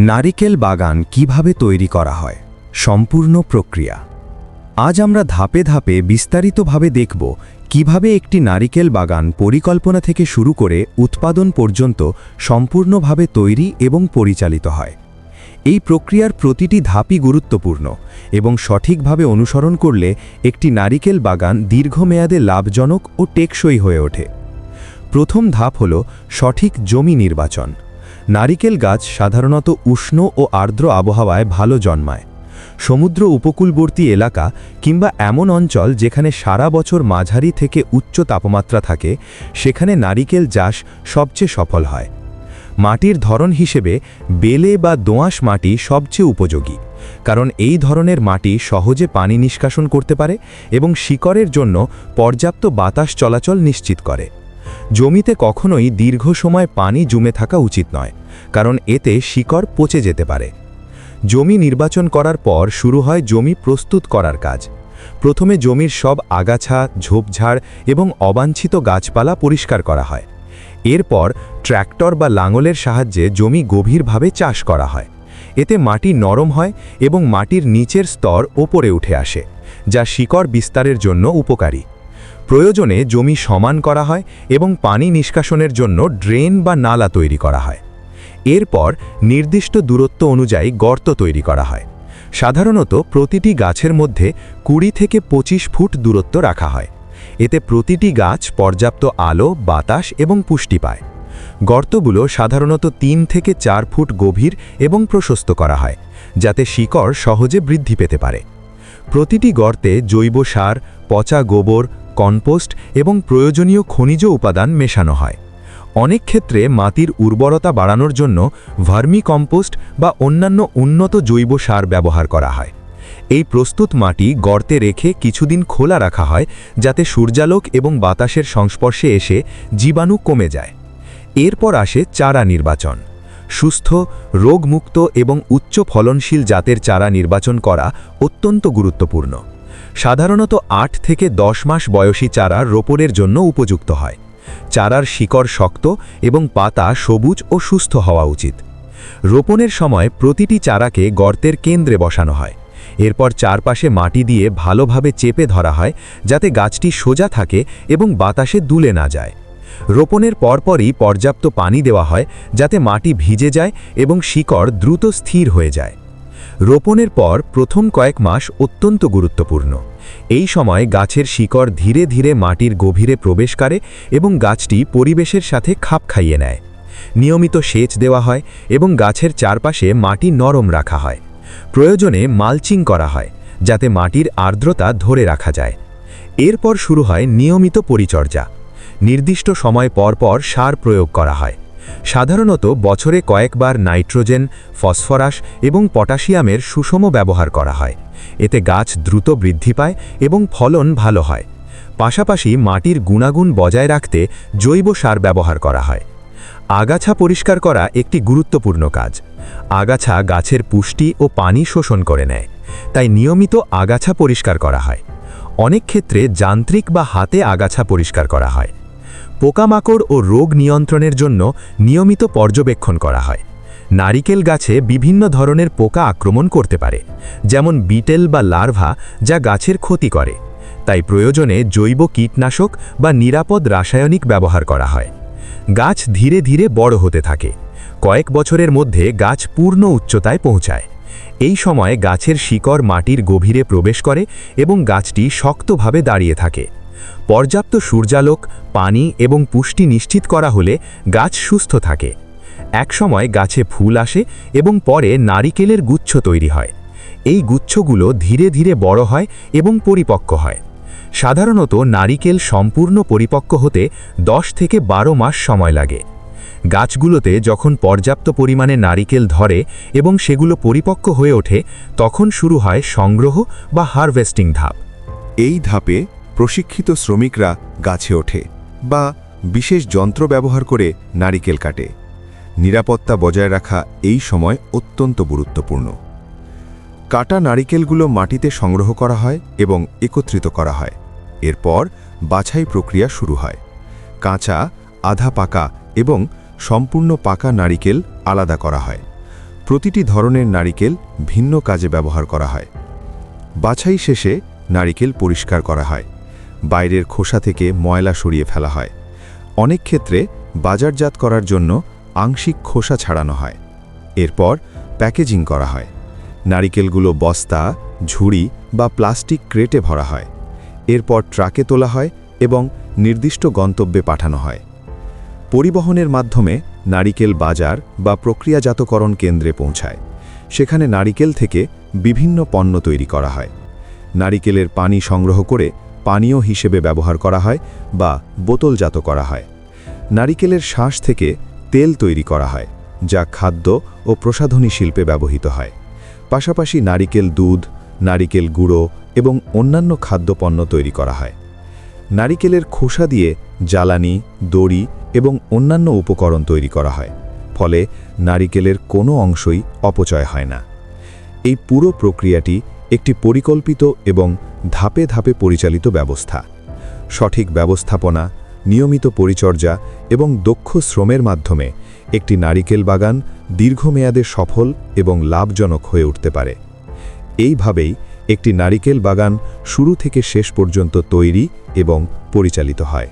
নারিকেল বাগান কিভাবে তৈরি করা হয় সম্পূর্ণ প্রক্রিয়া। আজ আমরা ধাপে ধাপে বিস্তারিতভাবে দেখব কিভাবে একটি নারিকেল বাগান পরিকল্পনা থেকে শুরু করে উৎপাদন পর্যন্ত সম্পূর্ণভাবে তৈরি এবং পরিচালিত হয়। এই প্রক্রিয়ার প্রতিটি ধাপই গুরুত্বপূর্ণ এবং সঠিকভাবে অনুসরণ করলে একটি নারিকেল বাগান দীর্ঘমেয়াদে লাভজনক ও টেকসই হয়ে ওঠে। প্রথম ধাপ হল সঠিক জমি নির্বাচন। নারিকেল গাছ সাধারণত উষ্ণ ও আর্দ্র আবহাওয়ায় ভালো জন্মায়। সমুদ্র উপকূলবর্তী এলাকা কিংবা এমন অঞ্চল যেখানে সারা বছর মাঝারি থেকে উচ্চ তাপমাত্রা থাকে, সেখানে নারিকেল চাষ সবচেয়ে সফল হয়। মাটির ধরন হিসেবে বেলে বা দোআঁশ মাটি সবচেয়ে উপযোগী, কারণ এই ধরনের মাটি সহজে পানি নিষ্কাশন করতে পারে এবং শিকড়ের জন্য পর্যাপ্ত বাতাস চলাচল নিশ্চিত করে। জমিতে কখনোই দীর্ঘ সময় পানি জমে থাকা উচিত নয়, কারণ এতে শিকড় পচে যেতে পারে। জমি নির্বাচন করার পর শুরু হয় জমি প্রস্তুত করার কাজ। প্রথমে জমির সব আগাছা, ঝোপঝাড় এবং অবাঞ্ছিত গাছপালা পরিষ্কার করা হয়। এরপর ট্র্যাক্টর বা লাঙলের সাহায্যে জমি গভীরভাবে চাষ করা হয়। এতে মাটি নরম হয় এবং মাটির নিচের স্তর ওপরে উঠে আসে, যা শিকড় বিস্তারের জন্য উপকারী। প্রয়োজনে জমি সমান করা হয় এবং পানি নিষ্কাশনের জন্য ড্রেন বা নালা তৈরি করা হয়। এরপর নির্দিষ্ট দূরত্ব অনুযায়ী গর্ত তৈরি করা হয়। সাধারণত প্রতিটি গাছের মধ্যে 20 থেকে 25 ফুট দূরত্ব রাখা হয়। এতে প্রতিটি গাছ পর্যাপ্ত আলো, বাতাস এবং পুষ্টি পায়। গর্তগুলো সাধারণত 3 থেকে 4 ফুট গভীর এবং প্রশস্ত করা হয়, যাতে শিকড় সহজে বৃদ্ধি পেতে পারে। প্রতিটি গর্তে জৈব সার, পচা গোবর, কম্পোস্ট এবং প্রয়োজনীয় খনিজ উপাদান মেশানো হয়। অনেক ক্ষেত্রে মাটির উর্বরতা বাড়ানোর জন্য ভার্মি কম্পোস্ট বা অন্যান্য উন্নত জৈব সার ব্যবহার করা হয়। এই প্রস্তুত মাটি গর্তে রেখে কিছুদিন খোলা রাখা হয়, যাতে সূর্যালোক এবং বাতাসের সংস্পর্শে এসে জীবাণু কমে যায়। এরপর আসে চারা নির্বাচন। সুস্থ, রোগমুক্ত এবং উচ্চ ফলনশীল জাতের চারা নির্বাচন করা অত্যন্ত গুরুত্বপূর্ণ। সাধারণত 8 থেকে 10 মাস বয়সী চারা রোপণের জন্য উপযুক্ত হয়। চারার শিকড় শক্ত এবং পাতা সবুজ ও সুস্থ হওয়া উচিত। রোপণের সময় প্রতিটি চারাকে গর্তের কেন্দ্রে বসানো হয়। এরপর চারপাশে মাটি দিয়ে ভালোভাবে চেপে ধরা হয়, যাতে গাছটি সোজা থাকে এবং বাতাসে দুলে না যায়। রোপণের পরপরই পর্যাপ্ত পানি দেওয়া হয়, যাতে মাটি ভিজে যায় এবং শিকড় দ্রুত স্থির হয়ে যায়। রোপণের পর প্রথম কয়েক মাস অত্যন্ত গুরুত্বপূর্ণ। এই সময় গাছের শিকড় ধীরে ধীরে মাটির গভীরে প্রবেশ করে এবং গাছটি পরিবেশের সাথে খাপ খাইয়ে নেয়। নিয়মিত সেচ দেওয়া হয় এবং গাছের চারপাশে মাটি নরম রাখা হয়। প্রয়োজনে মালচিং করা হয়, যাতে মাটির আর্দ্রতা ধরে রাখা যায়। এরপর শুরু হয় নিয়মিত পরিচর্যা। নির্দিষ্ট সময় পর পর সার প্রয়োগ করা হয়। সাধারণত বছরে কয়েকবার নাইট্রোজেন, ফসফরাস এবং পটাশিয়ামের সুষম ব্যবহার করা হয়। এতে গাছ দ্রুত বৃদ্ধি পায় এবং ফলন ভালো হয়। পাশাপাশি মাটির গুণাগুণ বজায় রাখতে জৈব সার ব্যবহার করা হয়। আগাছা পরিষ্কার করা একটি গুরুত্বপূর্ণ কাজ। আগাছা গাছের পুষ্টি ও পানি শোষণ করে নেয়, তাই নিয়মিত আগাছা পরিষ্কার করা হয়। অনেক ক্ষেত্রে যান্ত্রিক বা হাতে আগাছা পরিষ্কার করা হয়। পোকামাকড় ও রোগ নিয়ন্ত্রণের জন্য নিয়মিত পর্যবেক্ষণ করা হয়। নারিকেল গাছে বিভিন্ন ধরনের পোকা আক্রমণ করতে পারে, যেমন বিটেল বা লার্ভা, যা গাছের ক্ষতি করে। তাই প্রয়োজনে জৈব কীটনাশক বা নিরাপদ রাসায়নিক ব্যবহার করা হয়। গাছ ধীরে ধীরে বড় হতে থাকে। কয়েক বছরের মধ্যে গাছ পূর্ণ উচ্চতায় পৌঁছায়। এই সময় গাছের শিকড় মাটির গভীরে প্রবেশ করে এবং গাছটি শক্তভাবে দাঁড়িয়ে থাকে। পর্যাপ্ত সূর্যালোক, পানি এবং পুষ্টি নিশ্চিত করা হলে গাছ সুস্থ থাকে। একসময় গাছে ফুল আসে এবং পরে নারিকেলের গুচ্ছ তৈরি হয়। এই গুচ্ছগুলো ধীরে ধীরে বড় হয় এবং পরিপক্ক হয়। সাধারণত নারিকেল সম্পূর্ণ পরিপক্ক হতে 10 থেকে 12 মাস সময় লাগে। গাছগুলোতে যখন পর্যাপ্ত পরিমাণে নারিকেল ধরে এবং সেগুলো পরিপক্ক হয়ে ওঠে, তখন শুরু হয় সংগ্রহ বা হারভেস্টিং ধাপ। এই ধাপে প্রশিক্ষিত শ্রমিকরা গাছে ওঠে বা বিশেষ যন্ত্র ব্যবহার করে নারিকেল কাটে। নিরাপত্তা বজায় রাখা এই সময় অত্যন্ত গুরুত্বপূর্ণ। কাটা নারিকেলগুলো মাটিতে সংগ্রহ করা হয় এবং একত্রিত করা হয়। এরপর বাছাই প্রক্রিয়া শুরু হয়। কাঁচা, আধা পাকা এবং সম্পূর্ণ পাকা নারিকেল আলাদা করা হয়। প্রতিটি ধরনের নারিকেল ভিন্ন কাজে ব্যবহার করা হয়। বাছাই শেষে নারিকেল পরিষ্কার করা হয়। বাইরের খোসা থেকে ময়লা সরিয়ে ফেলা হয়। অনেক ক্ষেত্রে বাজারজাত করার জন্য আংশিক খোসা ছাড়ানো হয়। এরপর প্যাকেজিং করা হয়। নারিকেলগুলো বস্তা, ঝুড়ি বা প্লাস্টিক ক্রেটে ভরা হয়। এরপর ট্রাকে তোলা হয় এবং নির্দিষ্ট গন্তব্যে পাঠানো হয়। পরিবহনের মাধ্যমে নারিকেল বাজার বা প্রক্রিয়াজাতকরণ কেন্দ্রে পৌঁছায়। সেখানে নারিকেল থেকে বিভিন্ন পণ্য তৈরি করা হয়। নারিকেলের পানি সংগ্রহ করে পানীয় হিসেবে ব্যবহার করা হয় বা বোতলজাত করা হয়। নারিকেলের শাঁস থেকে তেল তৈরি করা হয়, যা খাদ্য ও প্রসাধনী শিল্পে ব্যবহৃত হয়। পাশাপাশি নারিকেল দুধ, নারিকেল গুঁড়ো এবং অন্যান্য খাদ্যপণ্য তৈরি করা হয়। নারিকেলের খোসা দিয়ে জ্বালানি, দড়ি এবং অন্যান্য উপকরণ তৈরি করা হয়। ফলে নারিকেলের কোনো অংশই অপচয় হয় না। এই পুরো প্রক্রিয়াটি একটি পরিকল্পিত এবং ধাপে ধাপে পরিচালিত ব্যবস্থা। সঠিক ব্যবস্থাপনা, নিয়মিত পরিচর্যা এবং দক্ষ শ্রমের মাধ্যমে একটি নারিকেল বাগান দীর্ঘমেয়াদে সফল এবং লাভজনক হয়ে উঠতে পারে। এইভাবেই একটি নারিকেল বাগান শুরু থেকে শেষ পর্যন্ত তৈরি এবং পরিচালিত হয়।